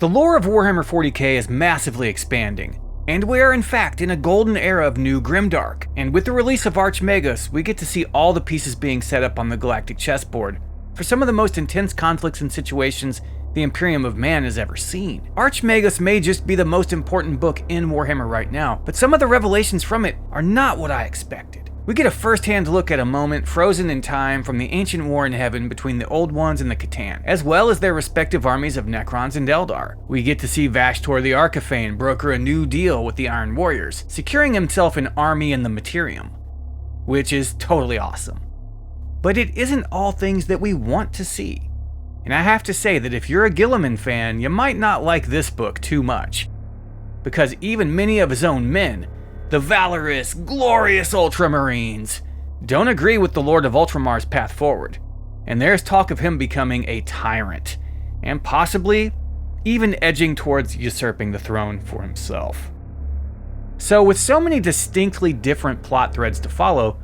The lore of Warhammer 40K is massively expanding, and we are in fact in a golden era of new grimdark, and with the release of Archmagos, we get to see all the pieces being set up on the galactic chessboard for some of the most intense conflicts and situations the Imperium of Man has ever seen. Archmagos may just be the most important book in Warhammer right now, but some of the revelations from it are not what I expected. We get a first-hand look at a moment frozen in time from the ancient war in heaven between the Old Ones and the Catan, as well as their respective armies of Necrons and Aeldari. We get to see Vashtorr the Arkifane broker a new deal with the Iron Warriors, securing himself an army in the Imperium, which is totally awesome. But it isn't all things that we want to see. And I have to say that if you're a Guilliman fan, you might not like this book too much. Because even many of his own men, the valorous, glorious ultramarines, don't agree with the Lord of Ultramar's path forward. And there's talk of him becoming a tyrant, and possibly even edging towards usurping the throne for himself. So with so many distinctly different plot threads to follow,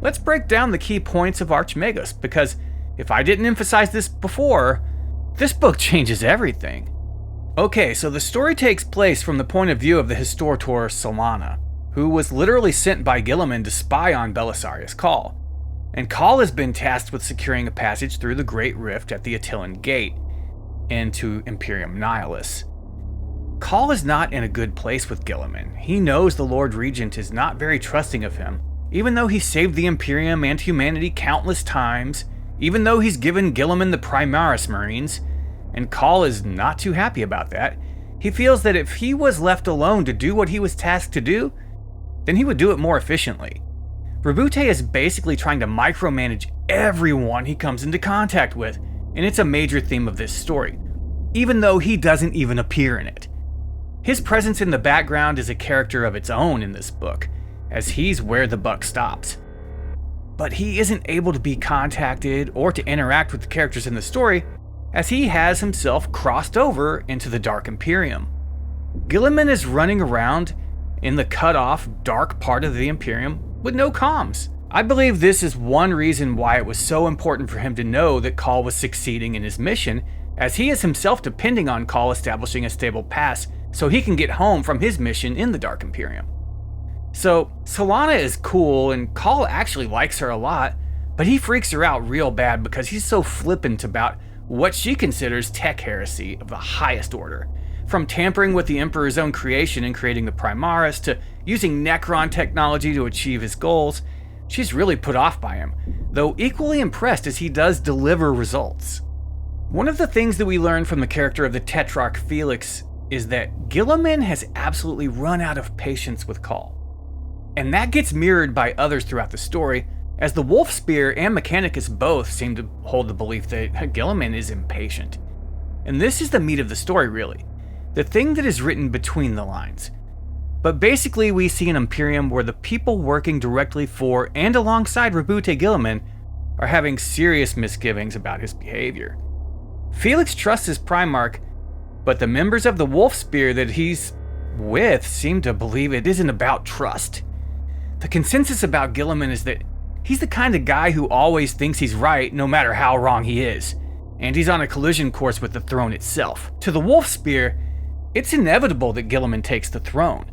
let's break down the key points of Archmagos, because if I didn't emphasize this before, this book changes everything. Okay, so the story takes place from the point of view of the Historitor Solana, who was literally sent by Guilliman to spy on Belisarius Cawl. And Cawl has been tasked with securing a passage through the Great Rift at the Attilan Gate into Imperium Nihilus. Cawl is not in a good place with Guilliman. He knows the Lord Regent is not very trusting of him, even though he saved the Imperium and humanity countless times, even though he's given Guilliman the Primaris Marines, and Cawl is not too happy about that. He feels that if he was left alone to do what he was tasked to do, then he would do it more efficiently. Roboute is basically trying to micromanage everyone he comes into contact with, and it's a major theme of this story, even though he doesn't even appear in it. His presence in the background is a character of its own in this book, as he's where the buck stops. But he isn't able to be contacted or to interact with the characters in the story, as he has himself crossed over into the Dark Imperium. Guilliman is running around in the cut-off, dark part of the Imperium with no comms. I believe this is one reason why it was so important for him to know that Cawl was succeeding in his mission, as he is himself depending on Cawl establishing a stable pass so he can get home from his mission in the Dark Imperium. So, Solana is cool, and Cawl actually likes her a lot, but he freaks her out real bad because he's so flippant about what she considers tech heresy of the highest order. From tampering with the Emperor's own creation and creating the Primaris, to using Necron technology to achieve his goals, she's really put off by him, though equally impressed as he does deliver results. One of the things that we learn from the character of the Tetrarch Felix is that Guilliman has absolutely run out of patience with Cawl. And that gets mirrored by others throughout the story, as the Wolf Spear and Mechanicus both seem to hold the belief that Guilliman is impatient. And this is the meat of the story, really. The thing that is written between the lines. But basically, we see an Imperium where the people working directly for and alongside Roboute Guilliman are having serious misgivings about his behavior. Felix trusts his Primarch, but the members of the Wolf Spear that he's with seem to believe it isn't about trust. The consensus about Guilliman is that he's the kind of guy who always thinks he's right no matter how wrong he is, and he's on a collision course with the throne itself. To the Wolf Spear, it's inevitable that Guilliman takes the throne,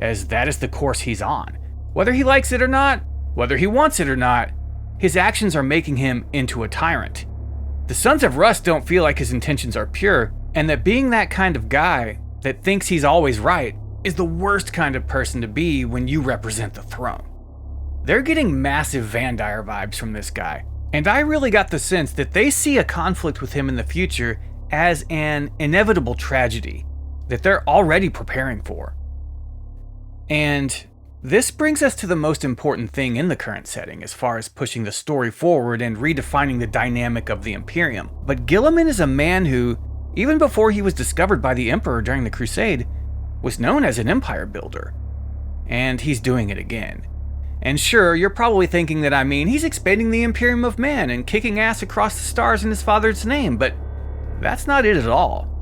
as that is the course he's on. Whether he likes it or not, whether he wants it or not, his actions are making him into a tyrant. The Sons of Rust don't feel like his intentions are pure, and that being that kind of guy that thinks he's always right is the worst kind of person to be when you represent the throne. They're getting massive Vandire vibes from this guy, and I really got the sense that they see a conflict with him in the future as an inevitable tragedy that they're already preparing for. And this brings us to the most important thing in the current setting as far as pushing the story forward and redefining the dynamic of the Imperium. But Guilliman is a man who, even before he was discovered by the Emperor during the Crusade, was known as an empire builder. And he's doing it again. And sure, you're probably thinking that I mean he's expanding the Imperium of Man and kicking ass across the stars in his father's name, but that's not it at all.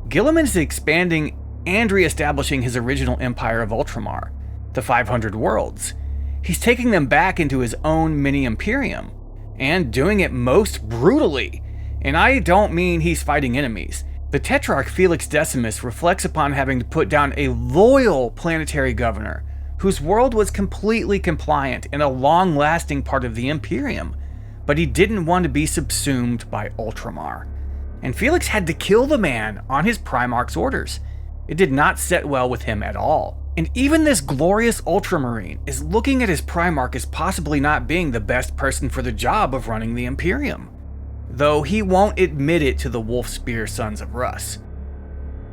Guilliman is expanding and re-establishing his original empire of Ultramar, the 500 worlds. He's taking them back into his own mini-imperium, and doing it most brutally. And I don't mean he's fighting enemies. The Tetrarch Felix Decimus reflects upon having to put down a loyal planetary governor whose world was completely compliant and a long-lasting part of the Imperium, but he didn't want to be subsumed by Ultramar. And Felix had to kill the man on his Primarch's orders. It did not set well with him at all. And even this glorious Ultramarine is looking at his Primarch as possibly not being the best person for the job of running the Imperium, though he won't admit it to the Wolfspear Sons of Russ.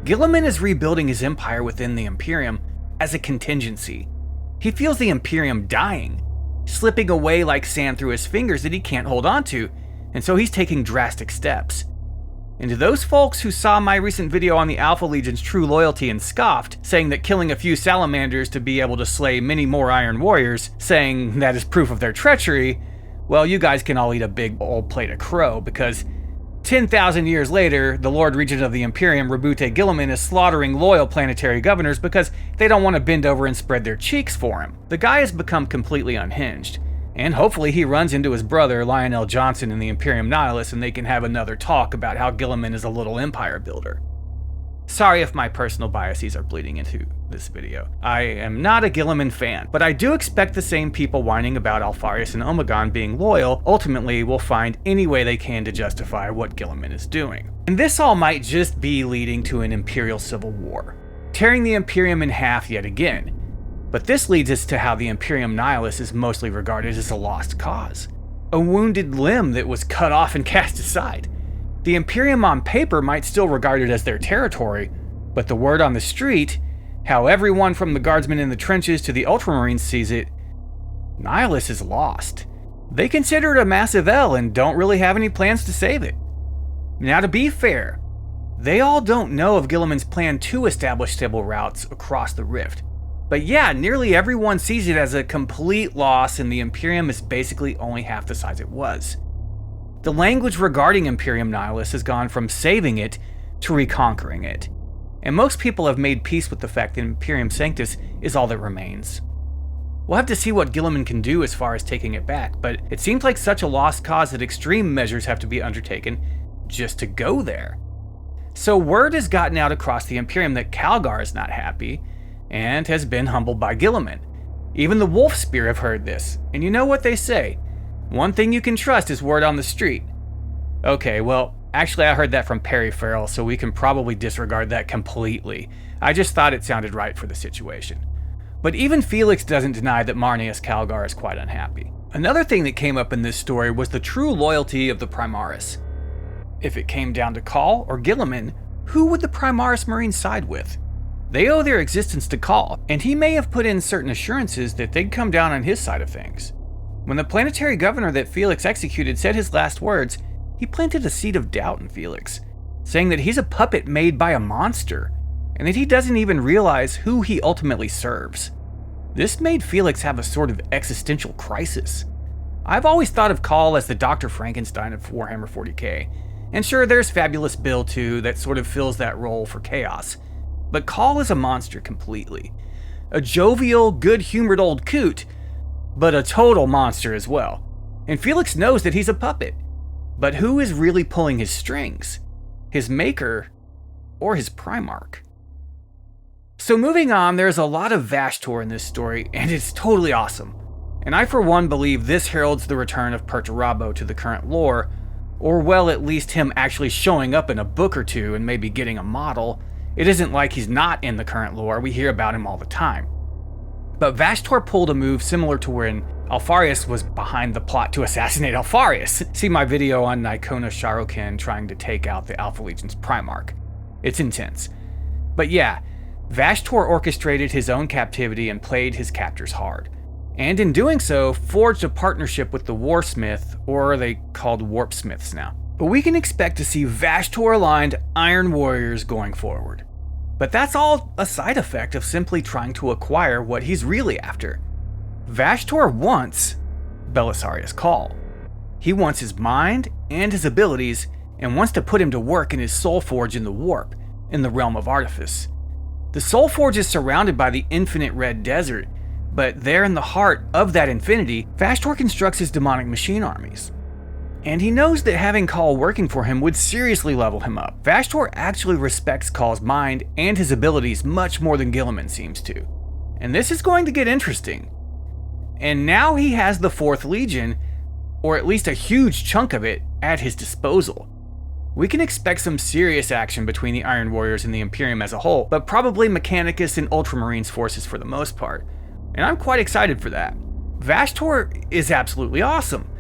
Guilliman is rebuilding his empire within the Imperium as a contingency. He feels the Imperium dying, slipping away like sand through his fingers that he can't hold on to, and so he's taking drastic steps. And to those folks who saw my recent video on the Alpha Legion's true loyalty and scoffed, saying that killing a few salamanders to be able to slay many more Iron Warriors, saying that is proof of their treachery, well, you guys can all eat a big old plate of crow, because 10,000 years later, the Lord Regent of the Imperium, Rabute Guilliman, is slaughtering loyal planetary governors because they don't want to bend over and spread their cheeks for him. The guy has become completely unhinged, and hopefully he runs into his brother, Lionel Johnson, in the Imperium Nihilus, and they can have another talk about how Guilliman is a little empire builder. Sorry if my personal biases are bleeding into this video. I am not a Guilliman fan, but I do expect the same people whining about Alfarius and Omegon being loyal ultimately will find any way they can to justify what Guilliman is doing. And this all might just be leading to an Imperial Civil War, tearing the Imperium in half yet again. But this leads us to how the Imperium Nihilus is mostly regarded as a lost cause, a wounded limb that was cut off and cast aside. The Imperium on paper might still regard it as their territory, but the word on the street, how everyone from the guardsmen in the trenches to the Ultramarines sees it, Nihilus is lost. They consider it a massive L and don't really have any plans to save it. Now, to be fair, they all don't know of Guilliman's plan to establish civil routes across the rift. But yeah, nearly everyone sees it as a complete loss, and the Imperium is basically only half the size it was. The language regarding Imperium Nihilus has gone from saving it to reconquering it, and most people have made peace with the fact that Imperium Sanctus is all that remains. We'll have to see what Guilliman can do as far as taking it back, but it seems like such a lost cause that extreme measures have to be undertaken just to go there. So word has gotten out across the Imperium that Calgar is not happy, and has been humbled by Guilliman. Even the Wolfspear have heard this, and you know what they say, one thing you can trust is word on the street. Okay, well, actually I heard that from Perry Farrell, so we can probably disregard that completely. I just thought it sounded right for the situation. But even Felix doesn't deny that Marneus Calgar is quite unhappy. Another thing that came up in this story was the true loyalty of the Primaris. If it came down to Cawl or Guilliman, who would the Primaris Marines side with? They owe their existence to Cawl, and he may have put in certain assurances that they'd come down on his side of things. When the planetary governor that Felix executed said his last words, he planted a seed of doubt in Felix, saying that he's a puppet made by a monster, and that he doesn't even realize who he ultimately serves. This made Felix have a sort of existential crisis. I've always thought of Cawl as the Dr. Frankenstein of Warhammer 40K, and sure, there's Fabulous Bill too that sort of fills that role for chaos, but Cawl is a monster completely. A jovial, good-humored old coot, but a total monster as well. And Felix knows that he's a puppet. But who is really pulling his strings? His maker or his Primarch? So moving on, there's a lot of Vashtorr in this story, and it's totally awesome. And I for one believe this heralds the return of Perturabo to the current lore, or well, at least him actually showing up in a book or two and maybe getting a model. It isn't like he's not in the current lore, we hear about him all the time. But Vashtorr pulled a move similar to when Alfarius was behind the plot to assassinate Alfarius. See my video on Nikona Sharokin trying to take out the Alpha Legion's Primarch. It's intense. But yeah, Vashtorr orchestrated his own captivity and played his captors hard. And in doing so, forged a partnership with the Warsmith, or are they called Warpsmiths now? But we can expect to see Vashtorr-aligned Iron Warriors going forward. But that's all a side effect of simply trying to acquire what he's really after. Vashtorr wants Belisarius Cawl. He wants his mind and his abilities, and wants to put him to work in his Soul Forge in the Warp, in the realm of Artifice. The Soul Forge is surrounded by the infinite red desert, but there in the heart of that infinity, Vashtorr constructs his demonic machine armies. And he knows that having Cawl working for him would seriously level him up. Vashtorr actually respects Call's mind and his abilities much more than Guilliman seems to. And this is going to get interesting. And now he has the 4th Legion, or at least a huge chunk of it, at his disposal. We can expect some serious action between the Iron Warriors and the Imperium as a whole, but probably Mechanicus and Ultramarines forces for the most part. And I'm quite excited for that. Vashtorr is absolutely awesome,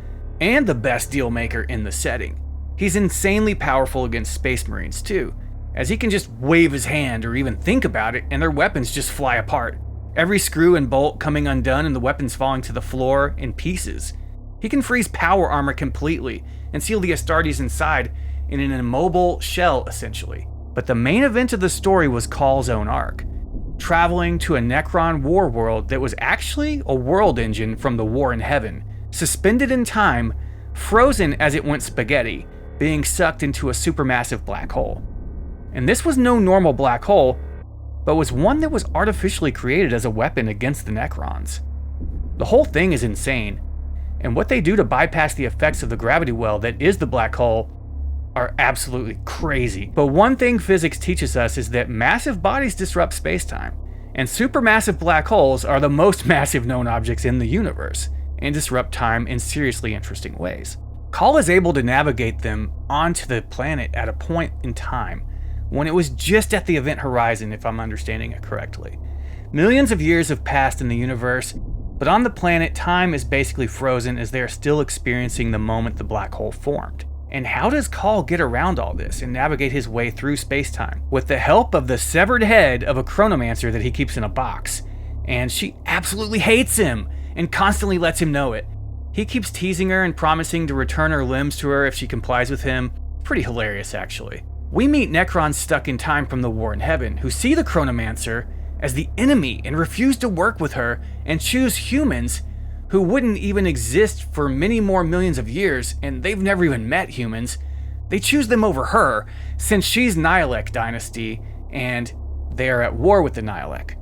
and the best deal maker in the setting. He's insanely powerful against Space Marines too, as he can just wave his hand or even think about it and their weapons just fly apart. Every screw and bolt coming undone and the weapons falling to the floor in pieces. He can freeze power armor completely and seal the Astartes inside in an immobile shell essentially. But the main event of the story was Call's own arc. Traveling to a Necron war world that was actually a world engine from the War in Heaven, suspended in time, frozen as it went spaghetti, being sucked into a supermassive black hole. And this was no normal black hole, but was one that was artificially created as a weapon against the Necrons. The whole thing is insane, and what they do to bypass the effects of the gravity well that is the black hole are absolutely crazy. But one thing physics teaches us is that massive bodies disrupt space-time, and supermassive black holes are the most massive known objects in the universe, and disrupt time in seriously interesting ways. Cawl is able to navigate them onto the planet at a point in time when it was just at the event horizon, if I'm understanding it correctly. Millions of years have passed in the universe, but on the planet, time is basically frozen as they are still experiencing the moment the black hole formed. And how does Cawl get around all this and navigate his way through space-time? With the help of the severed head of a chronomancer that he keeps in a box. And she absolutely hates him and constantly lets him know it. He keeps teasing her and promising to return her limbs to her if she complies with him. Pretty hilarious, actually. We meet Necrons stuck in time from the War in Heaven, who see the Chronomancer as the enemy and refuse to work with her and choose humans who wouldn't even exist for many more millions of years, and they've never even met humans. They choose them over her, since she's Nihilek dynasty, and they are at war with the Nihilek.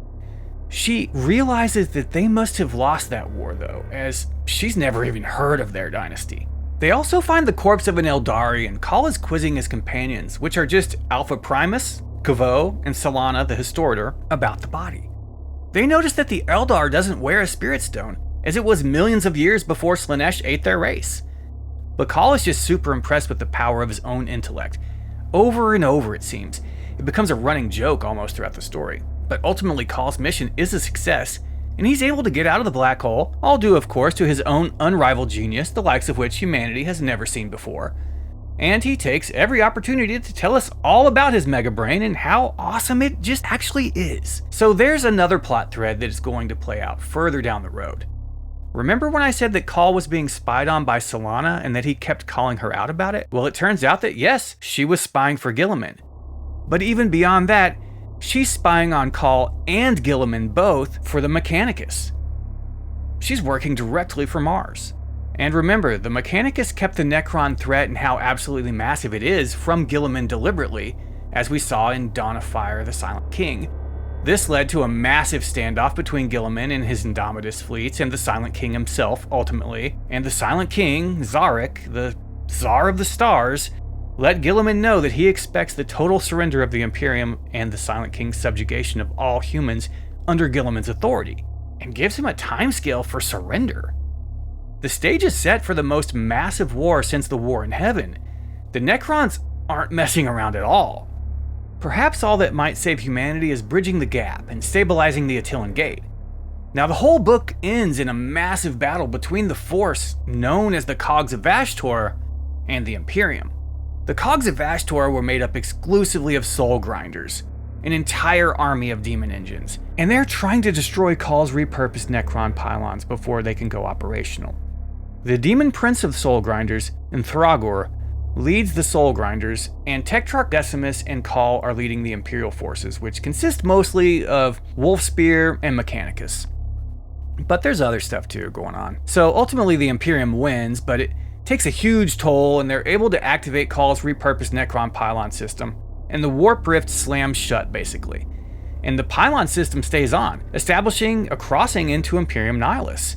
She realizes that they must have lost that war though, as she's never even heard of their dynasty. They also find the corpse of an Aeldari, and Cawl is quizzing his companions, which are just Alpha Primus, Kavo, and Solana the Historitor, about the body. They notice that the Eldar doesn't wear a spirit stone, as it was millions of years before Slaanesh ate their race. But Cawl is just super impressed with the power of his own intellect. Over and over, it seems. It becomes a running joke almost throughout the story. But ultimately, Call's mission is a success, and he's able to get out of the black hole, all due of course to his own unrivaled genius, the likes of which humanity has never seen before. And he takes every opportunity to tell us all about his mega brain and how awesome it just actually is. So there's another plot thread that is going to play out further down the road. Remember when I said that Cawl was being spied on by Solana and that he kept calling her out about it? Well, it turns out that yes, she was spying for Guilliman. But even beyond that, she's spying on Cawl and Guilliman both for the Mechanicus. She's working directly for Mars. And remember, the Mechanicus kept the Necron threat and how absolutely massive it is from Guilliman deliberately, as we saw in Dawn of Fire, the Silent King. This led to a massive standoff between Guilliman and his Indomitus fleets and the Silent King himself, ultimately. And the Silent King, Zarek, the Tsar of the Stars, let Guilliman know that he expects the total surrender of the Imperium and the Silent King's subjugation of all humans under Guilliman's authority, and gives him a timescale for surrender. The stage is set for the most massive war since the War in Heaven. The Necrons aren't messing around at all. Perhaps all that might save humanity is bridging the gap and stabilizing the Attilan Gate. Now the whole book ends in a massive battle between the force known as the Cogs of Vashtorr and the Imperium. The Cogs of Vashtorr were made up exclusively of Soulgrinders, an entire army of demon engines, and they're trying to destroy Call's repurposed Necron pylons before they can go operational. The Demon Prince of Soulgrinders, Thragor, leads the Soulgrinders, and Tetrarch Decimus and Cawl are leading the Imperial forces, which consist mostly of Wolfspear and Mechanicus. But there's other stuff too going on. So ultimately the Imperium wins, but it takes a huge toll, and they're able to activate Call's repurposed Necron pylon system, and the warp rift slams shut basically. And the pylon system stays on, establishing a crossing into Imperium Nihilus.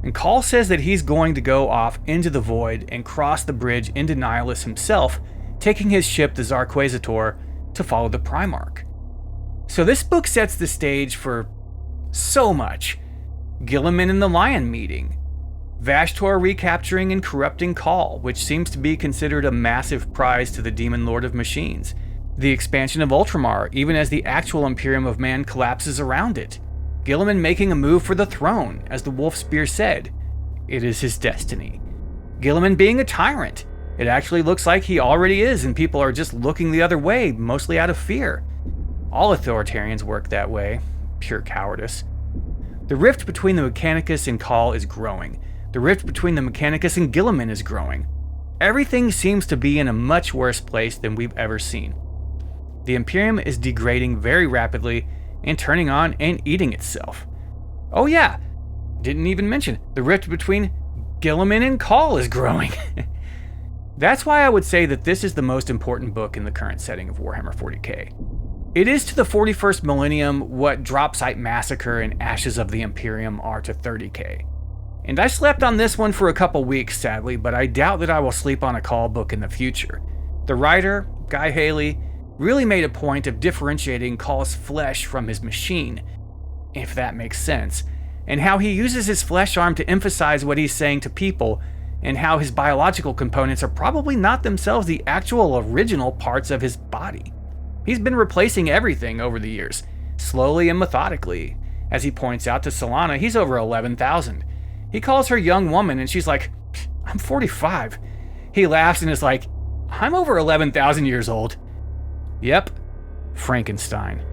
And Cawl says that he's going to go off into the void and cross the bridge into Nihilus himself, taking his ship, the Inquisitor, to follow the Primarch. So this book sets the stage for so much. Guilliman and the Lion meeting, Vashtorr recapturing and corrupting Cawl, which seems to be considered a massive prize to the Demon Lord of Machines, the expansion of Ultramar even as the actual Imperium of Man collapses around it, Guilliman making a move for the throne, as the Wolfspear said, it is his destiny. Guilliman being a tyrant, it actually looks like he already is and people are just looking the other way, mostly out of fear. All authoritarians work that way, pure cowardice. The rift between the Mechanicus and Cawl is growing. The rift between the Mechanicus and Guilliman is growing. Everything seems to be in a much worse place than we've ever seen. The Imperium is degrading very rapidly and turning on and eating itself. Oh yeah, didn't even mention, the rift between Guilliman and Cawl is growing. That's why I would say that this is the most important book in the current setting of Warhammer 40K. It is to the 41st millennium what Dropsite Massacre and Ashes of the Imperium are to 30K. And I slept on this one for a couple weeks, sadly, but I doubt that I will sleep on a Cawl book in the future. The writer, Guy Haley, really made a point of differentiating Cawl's flesh from his machine, if that makes sense, and how he uses his flesh arm to emphasize what he's saying to people, and how his biological components are probably not themselves the actual original parts of his body. He's been replacing everything over the years, slowly and methodically. As he points out to Solana, he's over 11,000. He calls her young woman and she's like, I'm 45. He laughs and is like, I'm over 11,000 years old. Yep, Frankenstein.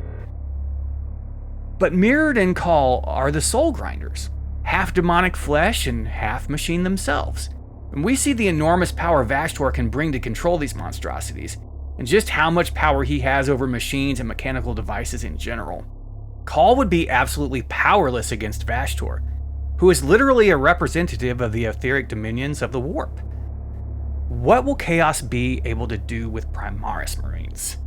But mirrored in Cawl are the Soulgrinders, half demonic flesh and half machine themselves. And we see the enormous power Vashtorr can bring to control these monstrosities, and just how much power he has over machines and mechanical devices in general. Cawl would be absolutely powerless against Vashtorr, who is literally a representative of the etheric dominions of the Warp. What will Chaos be able to do with Primaris Marines?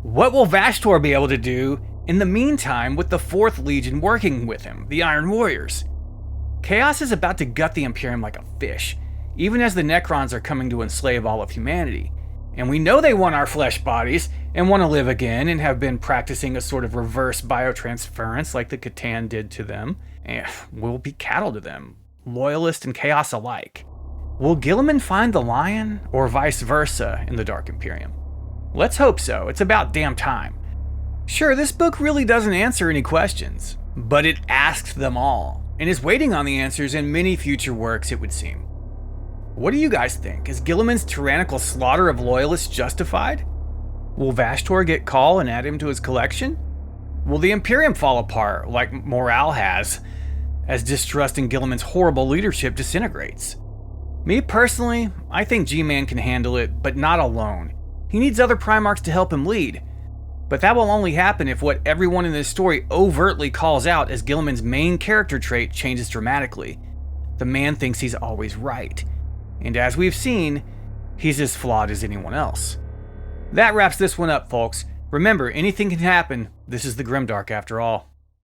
What will Vashtorr be able to do in the meantime with the 4th Legion working with him, the Iron Warriors? Chaos is about to gut the Imperium like a fish, even as the Necrons are coming to enslave all of humanity. And we know they want our flesh bodies and want to live again and have been practicing a sort of reverse biotransference like the Catan did to them. And we'll be cattle to them, loyalist and chaos alike. Will Guilliman find the lion or vice versa in the Dark Imperium? Let's hope so, it's about damn time. Sure, this book really doesn't answer any questions, but it asks them all and is waiting on the answers in many future works, it would seem. What do you guys think? Is Guilliman's tyrannical slaughter of loyalists justified? Will Vashtorr get Cawl and add him to his collection? Will the Imperium fall apart, like morale has, as distrust in Guilliman's horrible leadership disintegrates? Me personally, I think G-Man can handle it, but not alone. He needs other Primarchs to help him lead. But that will only happen if what everyone in this story overtly calls out as Guilliman's main character trait changes dramatically. The man thinks he's always right. And as we've seen, he's as flawed as anyone else. That wraps this one up, folks. Remember, anything can happen. This is the Grimdark after all.